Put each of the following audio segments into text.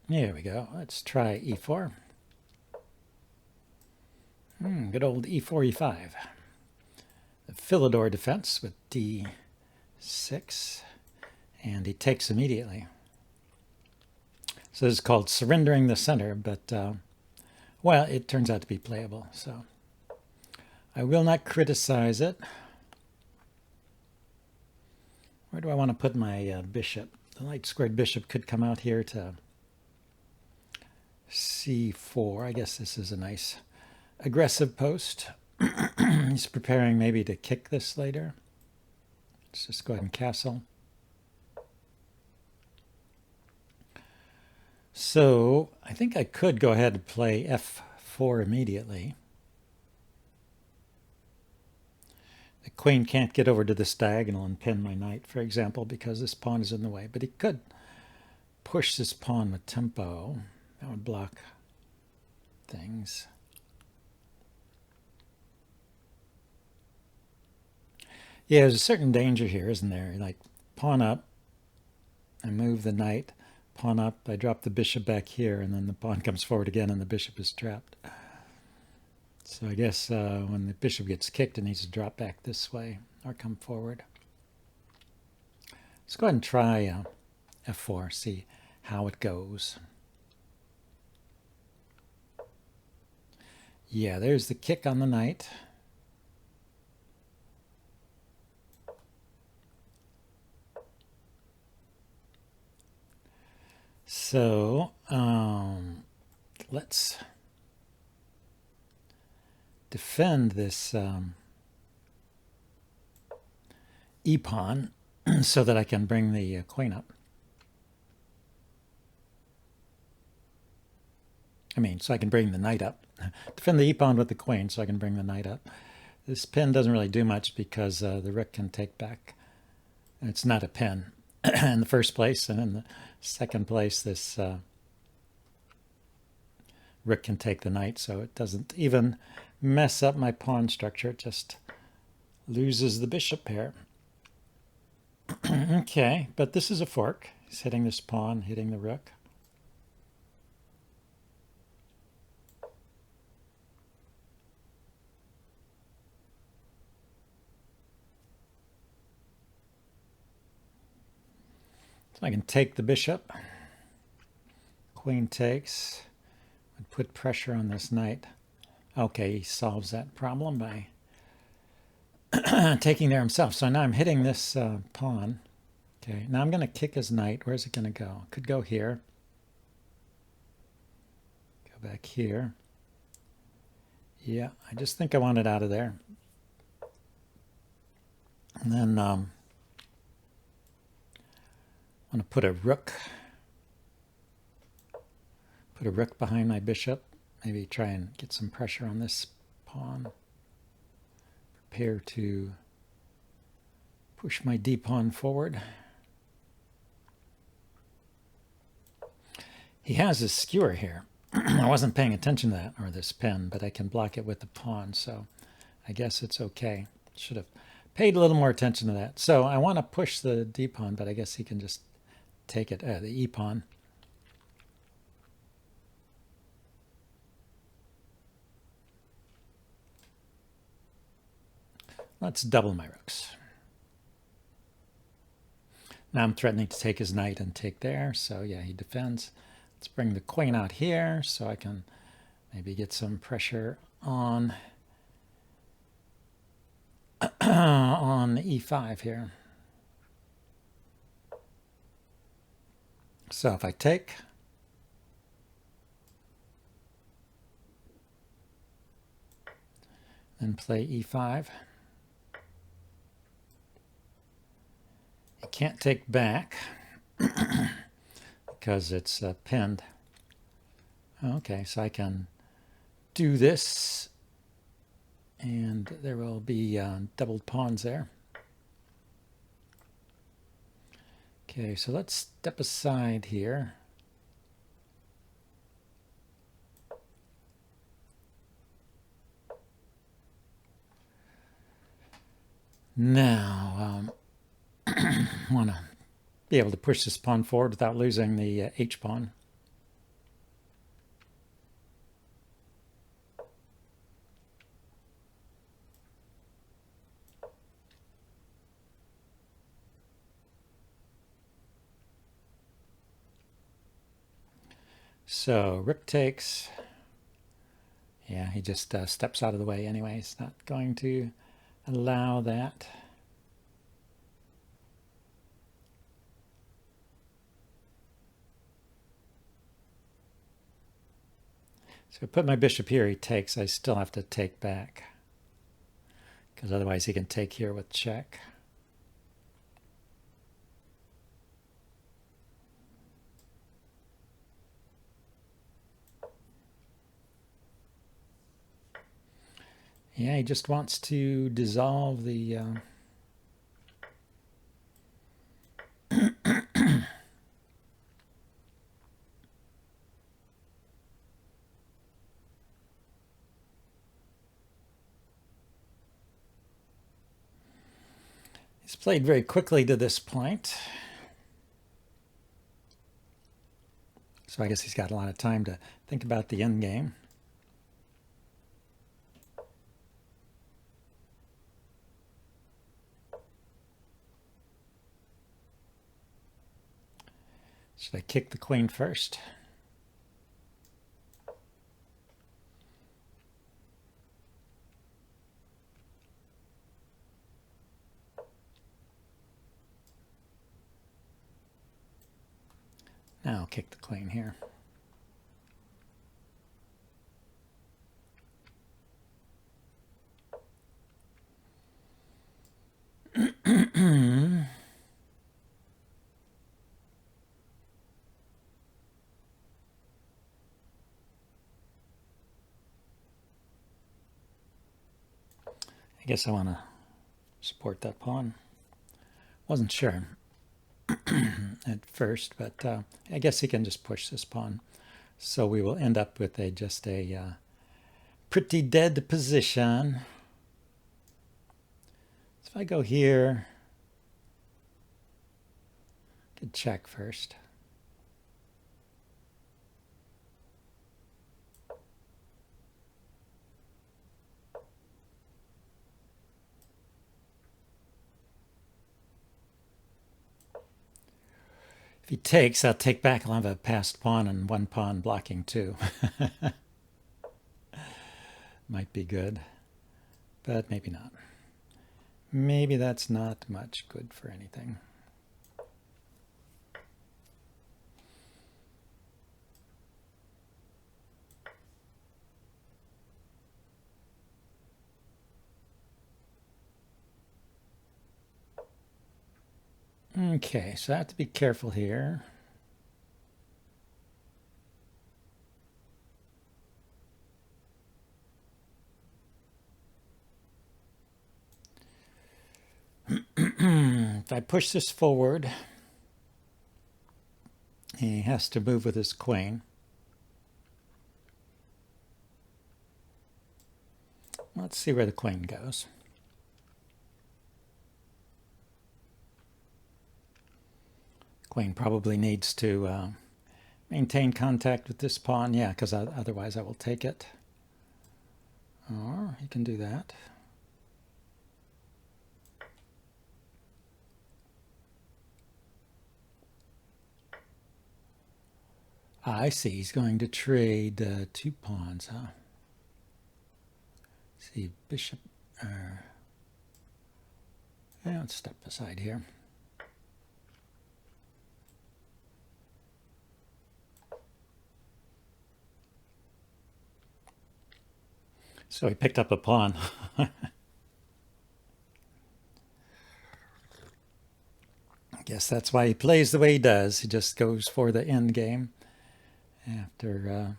Here we go. Let's try e4. Good old e4, e5. The Philidor defense with d6, and he takes immediately. So this is called surrendering the center, but, well, it turns out to be playable, so I will not criticize it. Where do I want to put my bishop? The light squared bishop could come out here to c4. I guess this is a nice aggressive post. He's preparing maybe to kick this later. Let's just go ahead and castle. So I think I could go ahead and play f4 immediately. The queen can't get over to this diagonal and pin my knight, for example, because this pawn is in the way. But he could push this pawn with tempo. That would block things. Yeah, there's a certain danger here, isn't there? Like, pawn up, I move the knight, pawn up, I drop the bishop back here, and then the pawn comes forward again and the bishop is trapped. So I guess when the bishop gets kicked, it needs to drop back this way or come forward. Let's go ahead and try f4, see how it goes. Yeah, there's the kick on the knight. So let's defend this e-pawn so that I can bring the queen up. So I can bring the knight up. Defend the e-pawn with the queen so I can bring the knight up. This pin doesn't really do much because the rook can take back. It's not a pin in the first place, and in the second place, this rook can take the knight, so it doesn't even mess up my pawn structure. It just loses the bishop pair. Okay, but this is a fork. He's hitting this pawn, hitting the rook. So I can take the bishop. Queen takes. And put pressure on this knight. Okay, he solves that problem by taking there himself. So now I'm hitting this pawn. Okay, now I'm going to kick his knight. Where's it going to go? Could go here. Go back here. Yeah, I just think I want it out of there. And then I want to put a rook behind my bishop. Maybe try and get some pressure on this pawn. Prepare to push my d-pawn forward. He has his skewer here. I wasn't paying attention to that, or this pin, but I can block it with the pawn, so I guess it's okay. Should have paid a little more attention to that. So I want to push the d-pawn, but I guess he can just take it, the e-pawn. Let's double my rooks. Now I'm threatening to take his knight and take there, so yeah, he defends. Let's bring the queen out here so I can maybe get some pressure on on e5 here. So if I take, then play e5. You can't take back because it's pinned. Okay, so I can do this, and there will be doubled pawns there. Okay, so let's step aside here. Now, want to be able to push this pawn forward without losing the h-pawn. So rook takes. Yeah, he just steps out of the way anyway. He's not going to allow that. So I put my bishop here, he takes. I still have to take back, because otherwise he can take here with check. Yeah, he just wants to dissolve the... He's played very quickly to this point. So I guess he's got a lot of time to think about the end game. Should I kick the queen first? Now I'll kick the queen here. I guess I want to support that pawn. Wasn't sure at first, but I guess he can just push this pawn. So we will end up with just a pretty dead position. So if I go here, I could check first. If he takes, I'll take back. I'll have a passed pawn and one pawn blocking too. Might be good, but maybe not. Maybe that's not much good for anything. Okay, so I have to be careful here. If I push this forward, he has to move with his queen. Let's see where the queen goes. Queen probably needs to maintain contact with this pawn. Yeah, because otherwise I will take it. Or he can do that. I see. He's going to trade 2 pawns, huh? Let's see, bishop. Yeah, let's step aside here. So he picked up a pawn. I guess that's why he plays the way he does. He just goes for the end game after...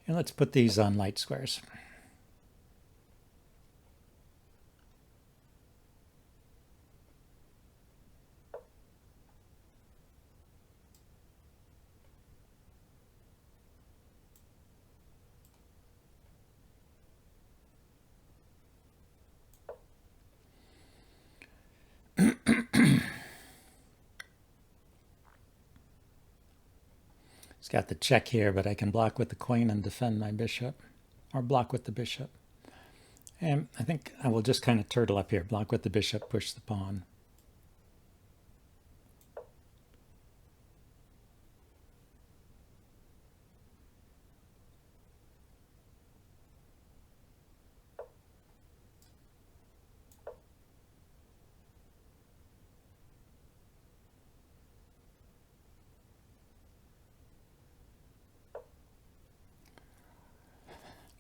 And let's put these on light squares. It's got the check here, but I can block with the queen and defend my bishop, or block with the bishop. And I think I will just kind of turtle up here, block with the bishop, push the pawn.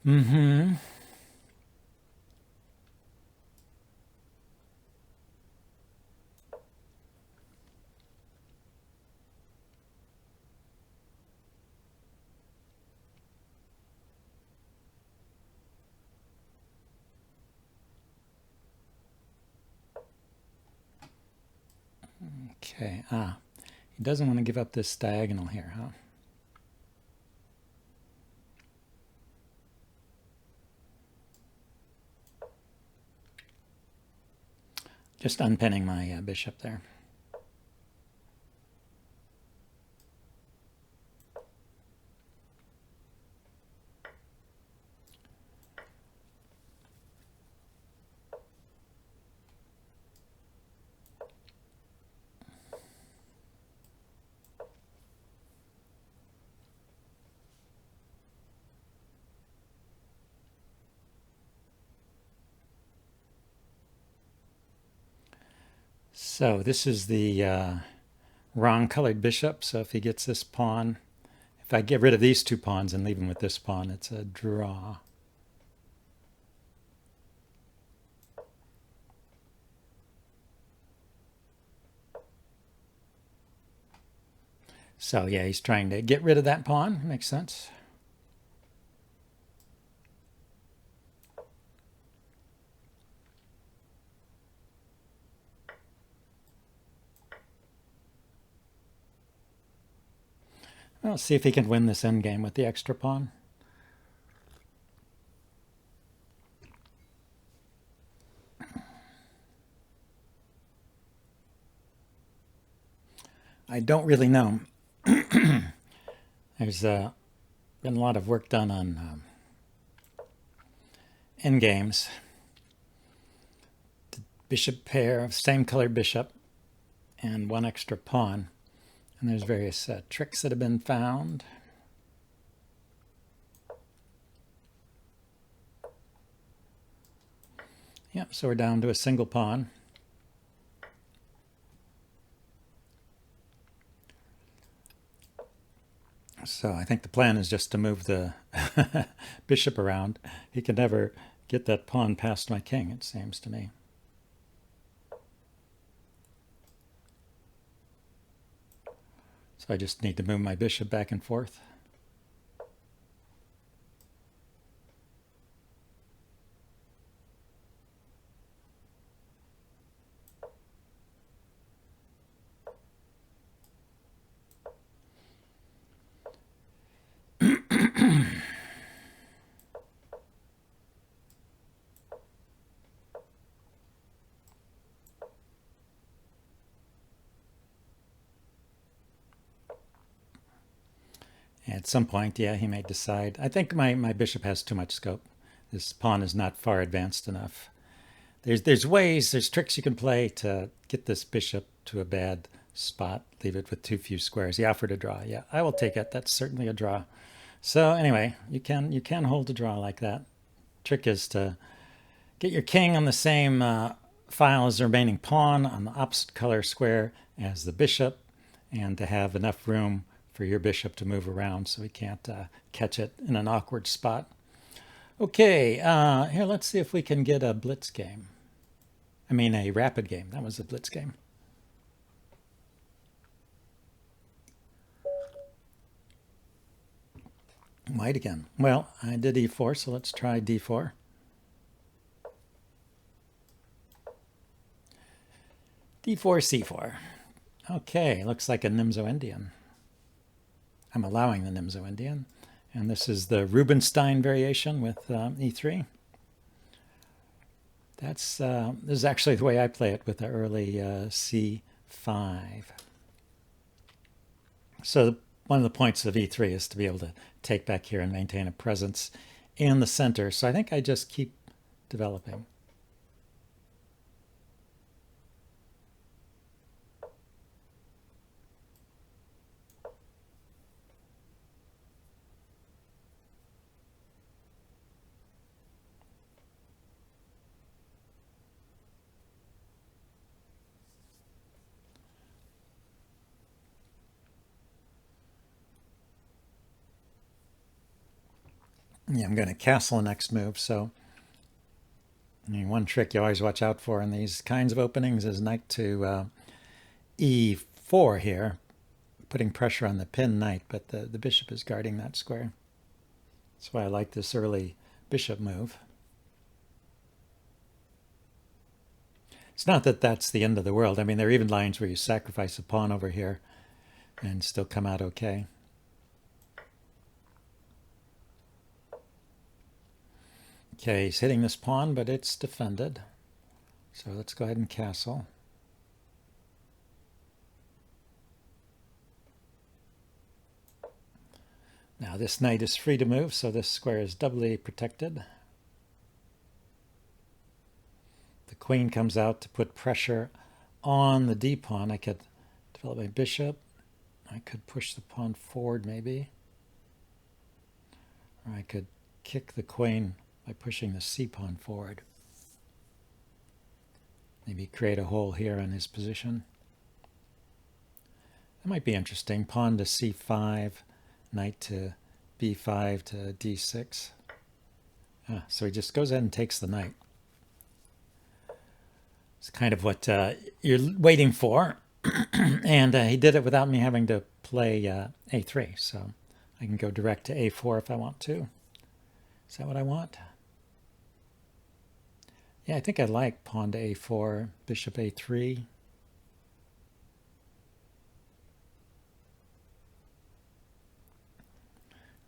Mm-hmm. Okay. He doesn't want to give up this diagonal here, huh? Just unpinning my bishop there. So this is the wrong colored bishop. So if he gets this pawn, if I get rid of these two pawns and leave him with this pawn, it's a draw. So yeah, he's trying to get rid of that pawn. Makes sense. Well, let's see if he can win this endgame with the extra pawn. I don't really know. There's been a lot of work done on endgames. The bishop pair, same colored bishop, and one extra pawn. And there's various tricks that have been found. Yep, so we're down to a single pawn. So I think the plan is just to move the bishop around. He can never get that pawn past my king, it seems to me. So I just need to move my bishop back and forth. At some point, yeah, he may decide. I think my bishop has too much scope. This pawn is not far advanced enough. There's ways, there's tricks you can play to get this bishop to a bad spot, leave it with too few squares. He offered a draw. Yeah, I will take it. That's certainly a draw. So anyway, you can hold a draw like that. Trick is to get your king on the same file as the remaining pawn on the opposite color square as the bishop, and to have enough room for your bishop to move around so he can't catch it in an awkward spot. Okay, here, let's see if we can get a blitz game. I mean, a rapid game. That was a blitz game. White again. Well, I did e4, so let's try d4. d4, c4. Okay, looks like a Nimzo-Indian. I'm allowing the Nimzo-Indian. And this is the Rubinstein variation with e3. This is actually the way I play it with the early c5. So one of the points of e3 is to be able to take back here and maintain a presence in the center. So I think I just keep developing. Yeah, I'm going to castle next move, so I mean, one trick you always watch out for in these kinds of openings is knight to e4 here, putting pressure on the pinned knight, but the bishop is guarding that square. That's why I like this early bishop move. It's not that that's the end of the world. I mean, there are even lines where you sacrifice a pawn over here and still come out okay. Okay, he's hitting this pawn, but it's defended. So let's go ahead and castle. Now this knight is free to move, so this square is doubly protected. The queen comes out to put pressure on the d-pawn. I could develop my bishop. I could push the pawn forward maybe. Or I could kick the queen by pushing the c-pawn forward. Maybe create a hole here in his position. That might be interesting. Pawn to c5, knight to b5 to d6. So he just goes ahead and takes the knight. It's kind of what you're waiting for. And he did it without me having to play a3. So I can go direct to a4 if I want to. Is that what I want? Yeah, I think I like pawn to a4, bishop a3.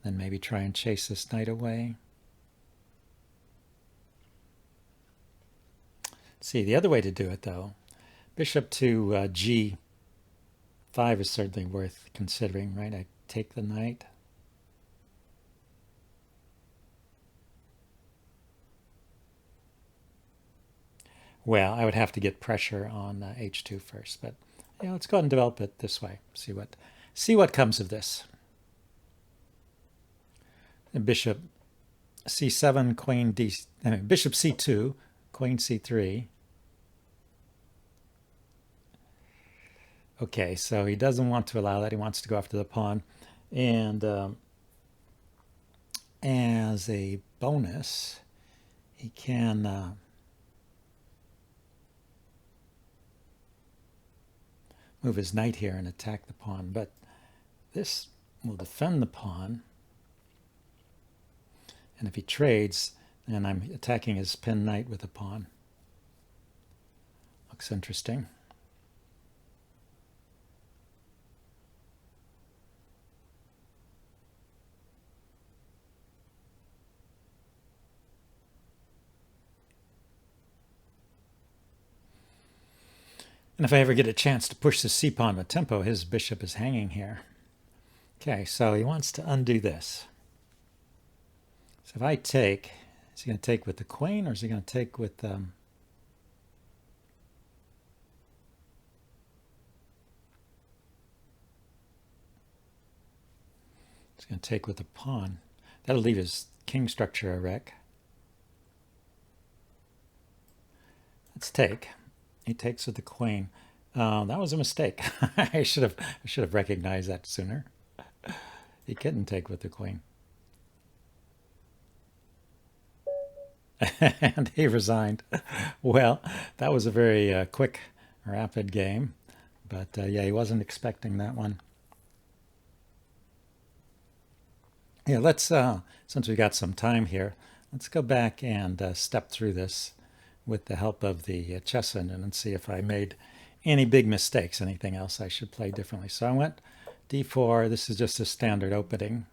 Then maybe try and chase this knight away. Let's see, the other way to do it, though, bishop to g5 is certainly worth considering, right? I take the knight. Well, I would have to get pressure on h2 first, but yeah, let's go ahead and develop it this way. See what comes of this. And bishop c7, queen d. Bishop c2, queen c3. Okay, so he doesn't want to allow that. He wants to go after the pawn, and as a bonus, he can. Move his knight here and attack the pawn, but this will defend the pawn. And if he trades, then I'm attacking his pinned knight with a pawn. Looks interesting. And if I ever get a chance to push the c-pawn with tempo, his bishop is hanging here. Okay, so he wants to undo this. So if I take, is he going to take with the queen, or is he going to take with he's going to take with the pawn. That'll leave his king structure a wreck. Let's take. He takes with the queen. That was a mistake. I should have recognized that sooner. He couldn't take with the queen. And he resigned. Well, that was a very quick, rapid game. But yeah, he wasn't expecting that one. Yeah, let's, since we got some time here, let's go back and step through this with the help of the chess engine and see if I made any big mistakes, anything else I should play differently. So I went d4. This is just a standard opening.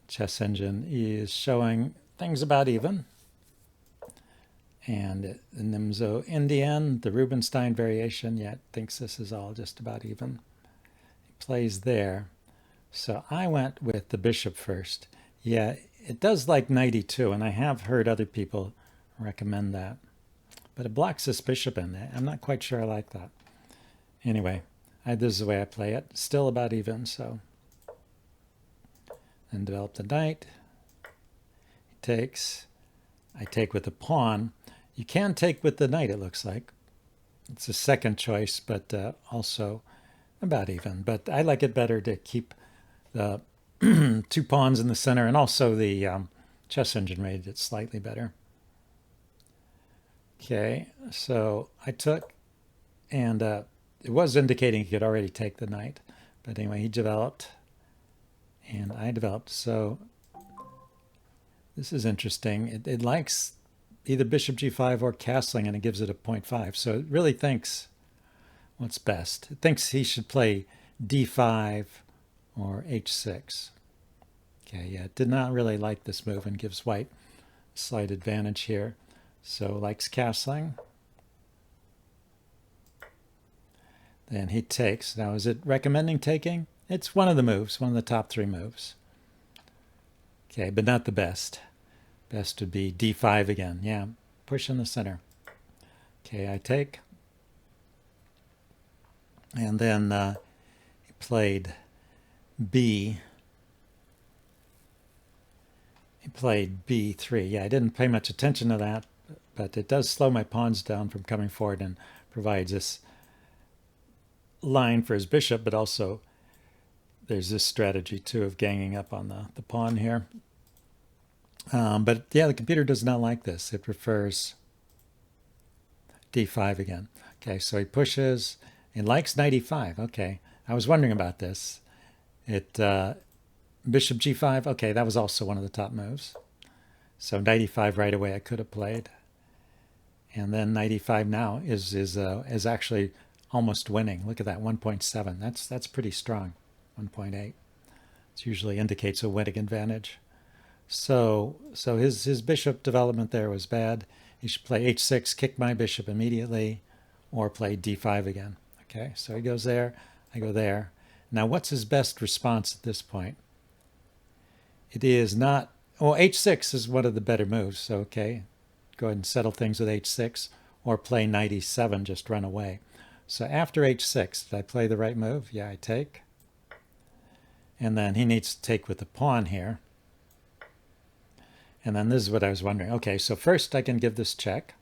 Chess engine is showing things about even. And the Nimzo-Indian, the Rubinstein variation, yeah, thinks this is all just about even. He plays there. So I went with the bishop first. Yeah, it does like knight e2, and I have heard other people recommend that. But it blocks this bishop in there. I'm not quite sure I like that. Anyway, this is the way I play it. Still about even, so. Then develop the knight. He takes. I take with the pawn. You can take with the knight, it looks like. It's a second choice, but also about even. But I like it better to keep the two pawns in the center, and also the chess engine made it slightly better. Okay, so I took, and it was indicating he could already take the knight. But anyway, he developed, and I developed. So this is interesting. It likes either bishop g5 or castling, and it gives it a 0.5. So it really thinks what's best. It thinks he should play d5 or h6. Okay, yeah, it did not really like this move and gives white a slight advantage here. So likes castling. Then he takes. Now, is it recommending taking? It's one of the moves, one of the top 3 moves. Okay, but not the best. Best would be d5 again. Yeah, push in the center. Okay, I take. And then he played b. He played b3. Yeah, I didn't pay much attention to that, but it does slow my pawns down from coming forward and provides this line for his bishop, but also there's this strategy too of ganging up on the pawn here. But yeah, the computer does not like this. It prefers d5 again. Okay, so he pushes. It likes knight e5. Okay, I was wondering about this. It bishop g5. Okay, that was also one of the top moves. So knight e5 right away I could have played. And then knight e5 now is actually almost winning. Look at that, 1.7. That's pretty strong. 1.8. It usually indicates a winning advantage. So his bishop development there was bad. He should play h6, kick my bishop immediately, or play d5 again. Okay, so he goes there, I go there. Now what's his best response at this point? It is not, well, h6 is one of the better moves, so okay, go ahead and settle things with h6, or play knight e7, just run away. So after h6, did I play the right move? Yeah, I take. And then he needs to take with the pawn here. And then this is what I was wondering. Okay, so first I can give this check.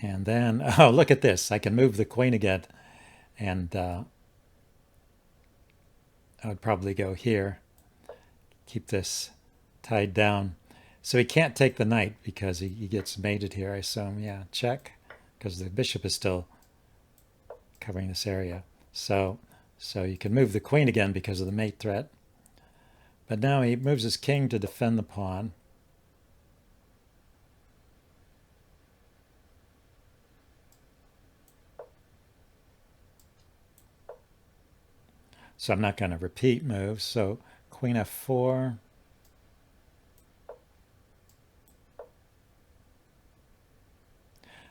And then, oh, look at this. I can move the queen again. And I would probably go here. Keep this tied down. So he can't take the knight because he gets mated here, I assume. Yeah, check. Because the bishop is still covering this area. So you can move the queen again because of the mate threat. But now he moves his king to defend the pawn. So I'm not going to repeat moves. So queen f4.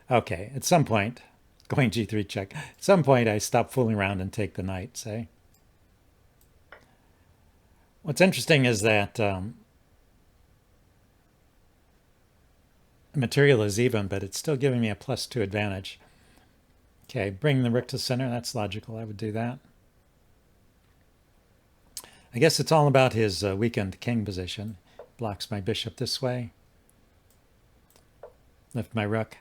Okay, at some point, going g3 check. At some point, I stop fooling around and take the knight, say. What's interesting is that material is even, but it's still giving me a +2 advantage. Okay, bring the rook to center. That's logical. I would do that. I guess it's all about his weakened king position. Blocks my bishop this way. Lift my rook.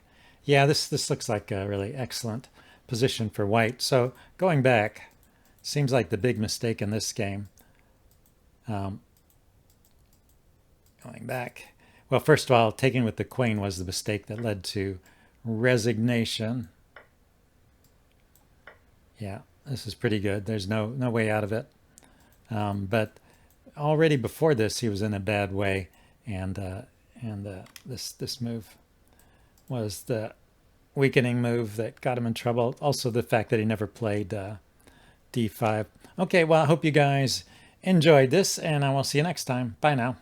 Yeah, this looks like a really excellent position for white. So going back, seems like the big mistake in this game. Going back. Well, first of all, taking with the queen was the mistake that led to resignation. Yeah, this is pretty good. There's no way out of it. But already before this, he was in a bad way, and this move was the weakening move that got him in trouble. Also, the fact that he never played d5. Okay, well, I hope you guys enjoyed this, and I will see you next time. Bye now.